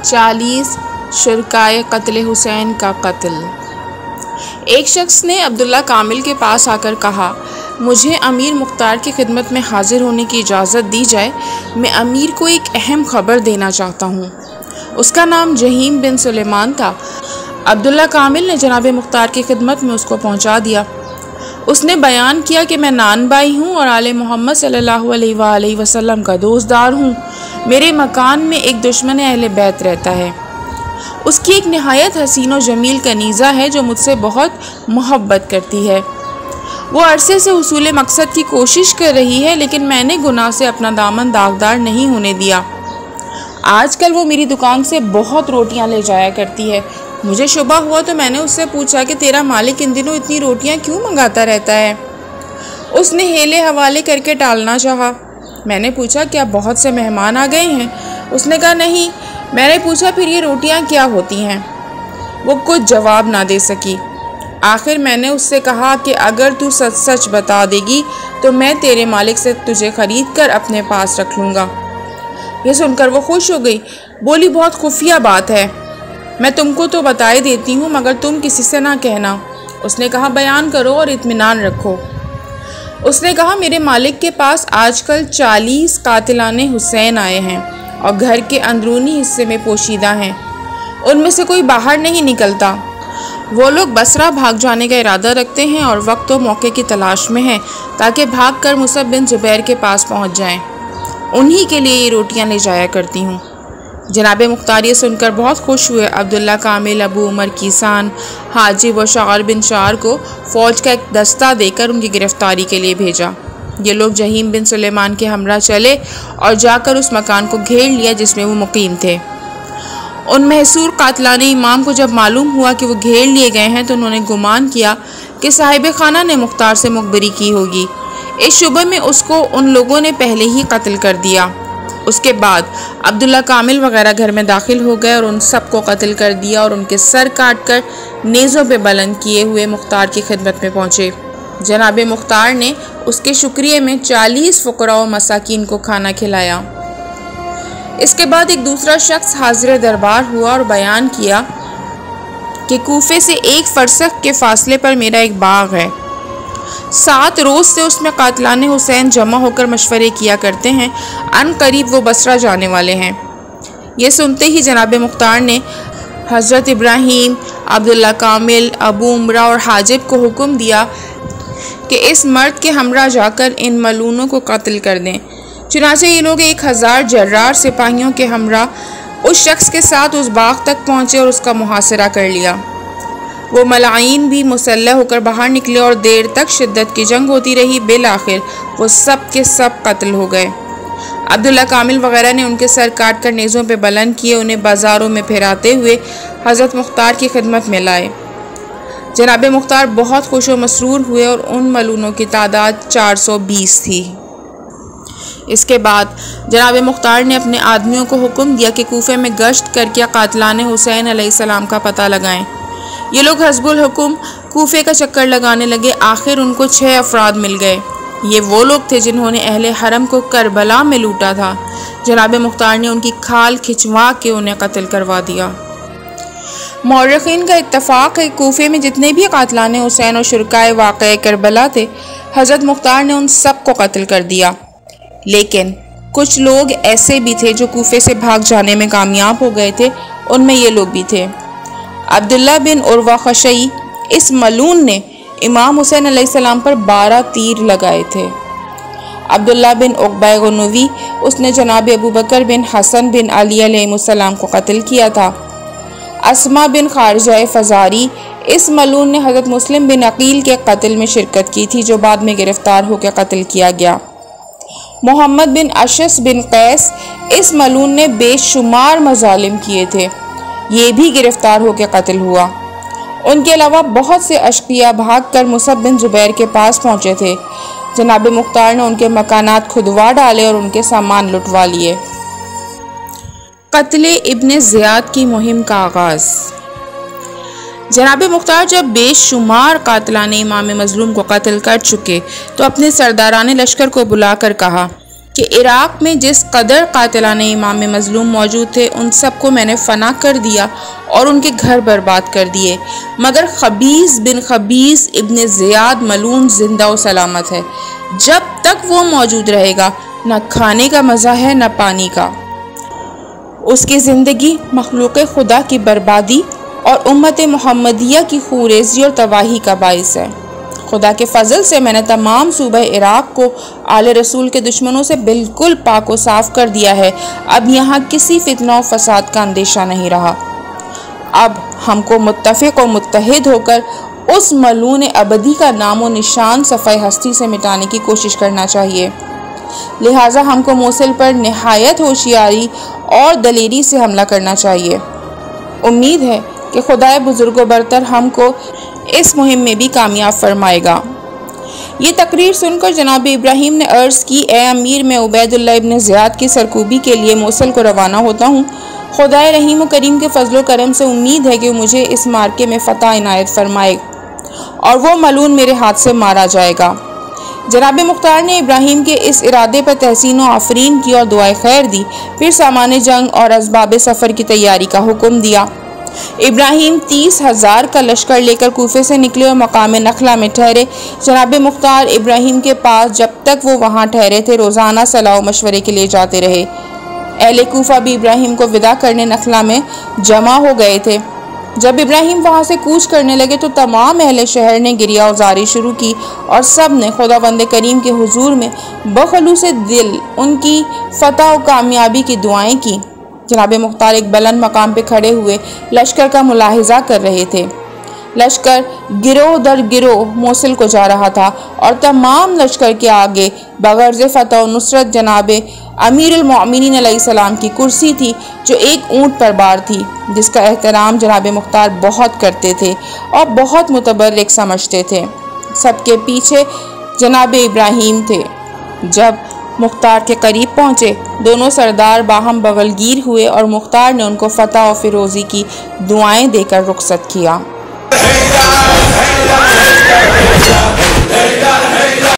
40 शुरकाए कत्ल हुसैन का कत्ल। एक शख्स ने अब्दुल्ला कामिल के पास आकर कहा, मुझे अमीर मुख्तार की खिदमत में हाजिर होने की इजाज़त दी जाए। मैं अमीर को एक अहम खबर देना चाहता हूँ। उसका नाम जहीम बिन सुलेमान था। अब्दुल्ला कामिल ने जनाब मुख्तार की खिदमत में उसको पहुँचा दिया। उसने बयान किया कि मैं नान भाई हूँ और आले मोहम्मद सल्लल्लाहु अलैहि वसल्लम का दोस्तदार हूँ। मेरे मकान में एक दुश्मन अहले बैत रहता है। उसकी एक नहायत हसीन और जमील कनीज़ा है जो मुझसे बहुत मोहब्बत करती है। वो अरसे से हुसूल मकसद की कोशिश कर रही है, लेकिन मैंने गुनाह से अपना दामन दागदार नहीं होने दिया। आजकल वो मेरी दुकान से बहुत रोटियां ले जाया करती है। मुझे शुबा हुआ तो मैंने उससे पूछा कि तेरा मालिक इन दिनों इतनी रोटियां क्यों मंगाता रहता है। उसने हेले हवाले करके टालना चाहा। मैंने पूछा, क्या बहुत से मेहमान आ गए हैं? उसने कहा, नहीं। मैंने पूछा, फिर ये रोटियां क्या होती हैं? वो कुछ जवाब ना दे सकी। आखिर मैंने उससे कहा कि अगर तू सच सच बता देगी तो मैं तेरे मालिक से तुझे ख़रीद कर अपने पास रख लूँगा। यह सुनकर वो खुश हो गई। बोली, बहुत खुफिया बात है, मैं तुमको तो बता ही देती हूँ, मगर तुम किसी से ना कहना। उसने कहा, बयान करो और इत्मीनान रखो। उसने कहा, मेरे मालिक के पास आजकल 40 कातिलाने हुसैन आए हैं और घर के अंदरूनी हिस्से में पोशीदा हैं। उनमें से कोई बाहर नहीं निकलता। वो लोग बसरा भाग जाने का इरादा रखते हैं और वक्त और मौके की तलाश में हैं ताकि भाग कर मुसअब बिन जुबैर के पास पहुंच जाएं। उन्हीं के लिए ये रोटियां ले जाया करती हूँ। जनाब मुख्तार ये सुनकर बहुत खुश हुए। अब्दुल्ला कामिल, अबू उमर कीसान, हाजिब व शार बिन शार को फ़ौज का एक दस्ता देकर उनकी गिरफ्तारी के लिए भेजा। ये लोग जहीम बिन सुलेमान के हमरा चले और जाकर उस मकान को घेर लिया जिसमें वो मुकीम थे। उन महसूर कातलाने इमाम को जब मालूम हुआ कि वो घेर लिए गए हैं तो उन्होंने गुमान किया कि साहिब खाना ने मुख्तार से मुखबरी की होगी। इस शुबे में उसको उन लोगों ने पहले ही कत्ल कर दिया। उसके बाद अब्दुल्ला कामिल वगैरह घर में दाखिल हो गए और उन सब को कत्ल कर दिया और उनके सर काट कर नेज़ों पे बुलंद किए हुए मुख्तार की खिदमत में पहुँचे। जनाब मुख्तार ने उसके शुक्रिया में 40 फ़ुकरा व मसाकीन को खाना खिलाया। इसके बाद एक दूसरा शख्स हाजिर दरबार हुआ और बयान किया कि कूफे से 1 फरसख के फासले पर मेरा एक बाग है। 7 रोज़ से उसमें कातलाने हुसैन जमा होकर मशवरे किया करते हैं। अन करीब वो बसरा जाने वाले हैं। ये सुनते ही जनाब मुख्तार ने हज़रत इब्राहीम, अब्दुल्ला कामिल, अबू उमरा और हाजिब को हुक्म दिया कि इस मर्द के हमरा जाकर इन मलूनों को कत्ल कर दें। चुनाचे ये लोग 1000 जर्रार सिपाहियों के हमरा उस शख्स के साथ उस बाग तक पहुँचे और उसका मुहासरा कर लिया। वो मलाइन भी मुसल्लह होकर बाहर निकले और देर तक शिद्दत की जंग होती रही। बिल आखिर वो सब के सब कत्ल हो गए। अब्दुल्ला कामिल वगैरह ने उनके सर काट कर नेज़ों पे बुलंद किए। उन्हें बाज़ारों में फिराते हुए हज़रत मुख्तार की खिदमत में लाए। जनाब मुख्तार बहुत खुश व मसरूर हुए और उन मलूनों की तादाद 420 थी। इसके बाद जनाब मुख्तार ने अपने आदमियों को हुक्म दिया कि कूफे में गश्त करके कातलाने हुसैन अलैहिस्सलाम का पता लगाएं। ये लोग हस्बुल हुक्म कूफे का चक्कर लगाने लगे। आखिर उनको 6 अफराद मिल गए। ये वो लोग थे जिन्होंने अहले हरम को करबला में लूटा था। जनाब मुख्तार ने उनकी खाल खिंचवा के उन्हें कत्ल करवा दिया। मौरखीन का इत्तफाक है, कूफे में जितने भी कातलाने हुसैन और शुरकाए वाक़या करबला थे, हज़रत मुख्तार ने उन सब को कत्ल कर दिया। लेकिन कुछ लोग ऐसे भी थे जो कूफे से भाग जाने में कामयाब हो गए थे। उनमें ये लोग भी थे। अब्दुल्ला बिन उर्वा खशई, इस मलून ने इमाम हुसैन अलैहिस्सलाम पर 12 तीर लगाए थे। अब्दुल्ला बिन उक़बा गनवी, उसने जनाब अबू बकर बिन हसन बिन अली अलैहिस्सलाम को कत्ल किया था। अस्मा बिन खारजा फ़ज़ारी, इस मलून ने हज़रत मुस्लिम बिन अकील के कत्ल में शिरकत की थी जो बाद में गिरफ़्तार होकर कत्ल किया गया। मोहम्मद बिन अशस बिन कैस, इस मलून ने बेशुमार मज़ालिम किए थे। ये भी गिरफ़्तार होकर कत्ल हुआ। उनके अलावा बहुत से अशकिया भाग कर मुसअब बिन जुबैर के पास पहुँचे थे। जनाब मुख्तार ने उनके मकानात खुदवा डाले और उनके सामान लुटवा लिए। कत्ले इब्ने ज़ियाद की मुहिम का आगाज़। जनाब मुख्तार जब बेशुमार कातलाने इमाम मज़लूम को कत्ल कर चुके तो अपने सरदारान लश्कर को बुलाकर कहा, कि इराक़ में जिस कदर कातिलाने इमाम मज़लूम मौजूद थे उन सबको मैंने फना कर दिया और उनके घर बर्बाद कर दिए, मगर खबीस बिन खबीस इब्न ज़ियाद मलून जिंदा और सलामत है। जब तक वो मौजूद रहेगा न खाने का मज़ा है न पानी का। उसकी ज़िंदगी मखलूक़ खुदा की बर्बादी और उम्मत मुहम्मदिया की खूरेज़ी और तबाही का बाइस है। खुदा के फजल से मैंने तमाम सूबा इराक़ को आले रसूल के दुश्मनों से बिल्कुल पाक व साफ़ कर दिया है। अब यहाँ किसी फितना और फसाद का अंदेशा नहीं रहा। अब हमको मुत्तफ़िक़ और मुत्तहिद होकर उस मलून अबदी का नामो निशान सफ़ाए हस्ती से मिटाने की कोशिश करना चाहिए। लिहाजा हमको मोसिल पर नहायत होशियारी और दलेरी से हमला करना चाहिए। उम्मीद है कि खुदाए बुजुर्गो बरतर हमको इस मुहिम में भी कामयाब फरमाएगा। ये तकरीर सुनकर जनाब इब्राहिम ने अर्ज़ की, ए अमीर, मैं उबैदुल्लाह इब्न ज़ियाद की सरकूबी के लिए मोसिल को रवाना होता हूँ। खुदाए रहीम व करीम के फजलो करम से उम्मीद है कि मुझे इस मार्के में फ़तह इनायत फरमाए और वो मलून मेरे हाथ से मारा जाएगा। जनाब मुख्तार ने इब्राहिम के इस इरादे पर तहसीन व आफरीन की और दुआए खैर दी। फिर सामान जंग और असबाब सफ़र की तैयारी का हुक्म दिया। इब्राहिम 30,000 का लश्कर लेकर कूफे से निकले और मकाम नखला में ठहरे। जनाब मुख्तार इब्राहिम के पास जब तक वो वहाँ ठहरे थे रोज़ाना सलाह मशवरे के लिए जाते रहे। अहले कूफा भी इब्राहिम को विदा करने नखला में जमा हो गए थे। जब इब्राहिम वहाँ से कूच करने लगे तो तमाम अहले शहर ने गिरिया उजारी शुरू की और सब ने खुदावंद करीम के हुजूर में बखलूस दिल उनकी फ़तह और कामयाबी की दुआएं की। जनाब मुख्तार एक बुलंद मकाम पे खड़े हुए लश्कर का मुलाहिजा कर रहे थे। लश्कर गिरोह दर गिरोह मोसिल को जा रहा था और तमाम लश्कर के आगे बगर्ज़ फ़तह और नुसरत जनाब अमीरुल मोमिनीन अलैहिस्सलाम की कुर्सी थी, जो एक ऊँट पर बार थी, जिसका एहतराम जनाब मुख्तार बहुत करते थे और बहुत मुतबर्रिक समझते थे। सबके पीछे जनाब इब्राहिम थे। जब मुख्तार के करीब पहुँचे, दोनों सरदार बाहम बगलगीर हुए और मुख्तार ने उनको फ़तह और फिरोज़ी की दुआएं देकर रुखसत किया।